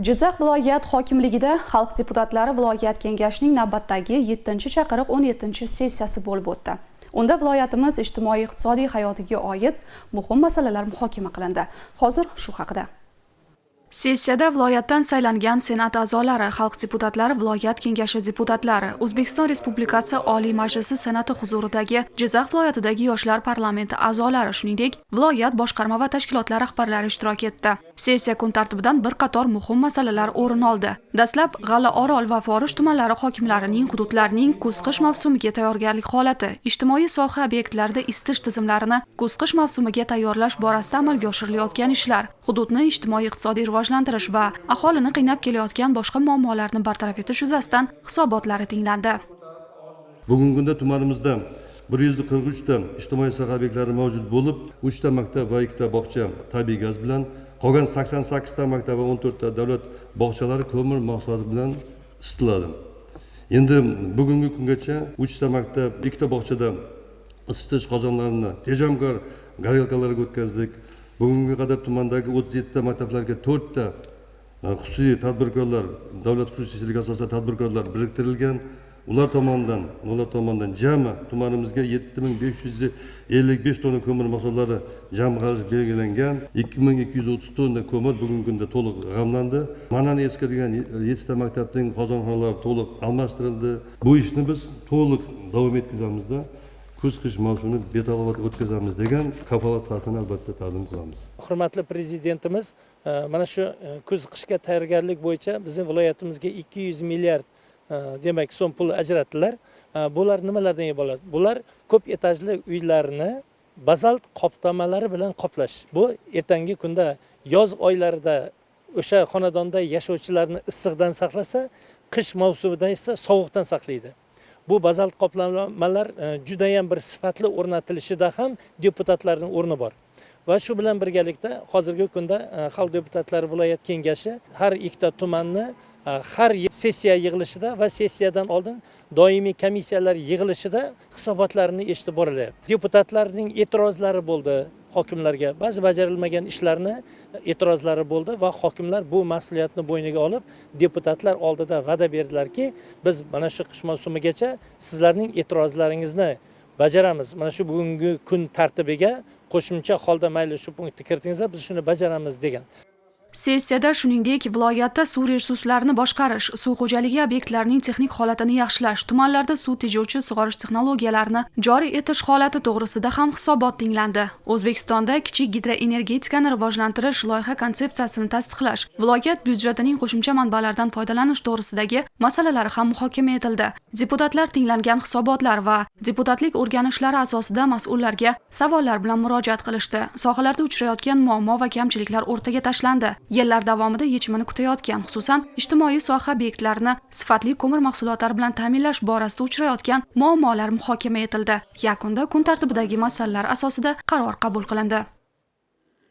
Jizzax viloyat hokimligida xalq deputatlari viloyat kengashining navbatdagi 7-chaqiriq 17-sessiyasi bo'lib o'tdi. Unda viloyatimiz ijtimoiy-iqtisodiy hayotiga oid muhim masalalar muhokama qilindi. Hozir shu haqida. Sessiyada viloyatdan saylangan senat a'zolari, xalq deputatlari, viloyat kengashi deputatlari, O'zbekiston Respublikasi Oliy Majlisi Senati huzuridagi Jizzax viloyatidagi yoshlar parlamenti a'zolari, shuningdek, viloyat boshqarma va tashkilotlar rahbarlari ishtirok etdi. Sessiya kun tartibidan bir qator muhim masalalar o'rin oldi. Dastlab G'alla-Orol va Forish tumanlari hokimlarining hududlarning kuz-qish mavsumiga tayyorgarlik holati, ijtimoiy soha obyektlarida isitish tizimlarini kuz-qish mavsumiga tayyorlash borasida amalga oshirilayotgan ishlar, hududni ijtimoiy-iqtisodiy rivojlantirish va aholini qiynab kelayotgan boshqa muammolarni bartaraf etish yuzasidan hisobotlari tinglandi. Bugungi kunda tumanimizda 143 ta ijtimoiy soha obyektlari mavjud bo'lib, 3 ta maktab va 2 ta bog'cha tabiiy gaz bilan, qolgan 88 ta maktab va 14 ta davlat bog'chalari ko'mir mahsuloti bilan isitiladi. Endi bugungi kungacha 3 ta maktab, 2 ta bog'chada isitish qozonlarini tejamkor горелкаларga o'tkazdik. Bugunga qadar tumandagi 37 ta maktablarga 4 ta xususiy tadbirkorlar, davlat xususiylik asosida tadbirkorlar biriktirilgan. Ular tomonidan jami tumanimizga 7555 tonna ko'mir mahsulotlari jamg'arish belgilangan. 2230 tonna ko'mir bugungi kunda to'liq g'amlandi. Mana eskirgan 7 ta maktabning qozonxonalari to'liq almashtirildi. Bu ishni biz to'liq davom etkazamizda. Kuz-qish mavsumini betalovat o'tkazamiz degan kafolatlarni albatta taqdim qilamiz. Hurmatli prezidentimiz mana shu kuz-qishga tayyorgarlik bo'yicha bizning viloyatimizga 200 milliard demak so'm pul ajratdilar. Bular nimalardan iborat? Bular ko'p etajli uylarni bazalt qoptamalari bilan qoplash. Bu ertangi kunda yoz oylarida o'sha xonadonda yashovchilarni issiqdan saqlasa, qish mavsumida esa sovuqdan saqlaydi. Bu bazalt qoplamalar juda ham bir sifatli o'rnatilishida ham deputatlarning o'rni bor. Va shu bilan birgalikda hozirgi kunda xalq deputatlari viloyat kengashi har ikkita tumanni har sessiya yig'ilishida va sessiyadan oldin doimiy komissiyalar yig'ilishida hisobotlarini eshitib borilyapti. Deputatlarning e'tirozlari bo'ldi hokimlarga, ba'zi bajarilmagan ishlarni e'tirozlari bo'ldi va hokimlar bu mas'uliyatni bo'yniga olib deputatlar oldida va'da berdilarki, biz mana shu qish mavsumigacha sizlarning e'tirozlaringizni bajaramiz. Mana shu bugungi kun tartibiga qo'shimcha holda mayli shu punktni kiritingizlar, biz shuni bajaramiz degan. Sessiyada shuningdek viloyatda suv resurslarini boshqarish, suv xo'jaligi obyektlarining texnik holatini yaxshilash, tumanlarda suv tejovchi sug'orish texnologiyalarini joriy etish holati to'g'risida ham hisobot tinglandi. O'zbekistonda kichik gidroenergetikani rivojlantirish loyiha konsepsiyasini tasdiqlash, viloyat byudjetining qo'shimcha manbalardan foydalanish to'g'risidagi masalalari ham muhokama etildi. Deputatlar tinglangan hisobotlar va deputatlik o'rganishlari asosida mas'ullarga savollar bilan murojaat qilishdi. Sohalarda uchrayotgan muammo va kamchiliklar o'rtaga tashlandi. Yillar davomida yechimini kutayotgan, xususan ijtimoiy soha obyektlarini sifatli ko'mir mahsulotlari bilan ta'minlash borasida uchrayotgan muammolar muhokama etildi. Yakunda kun tartibidagi masalalar asosida qaror qabul qilindi.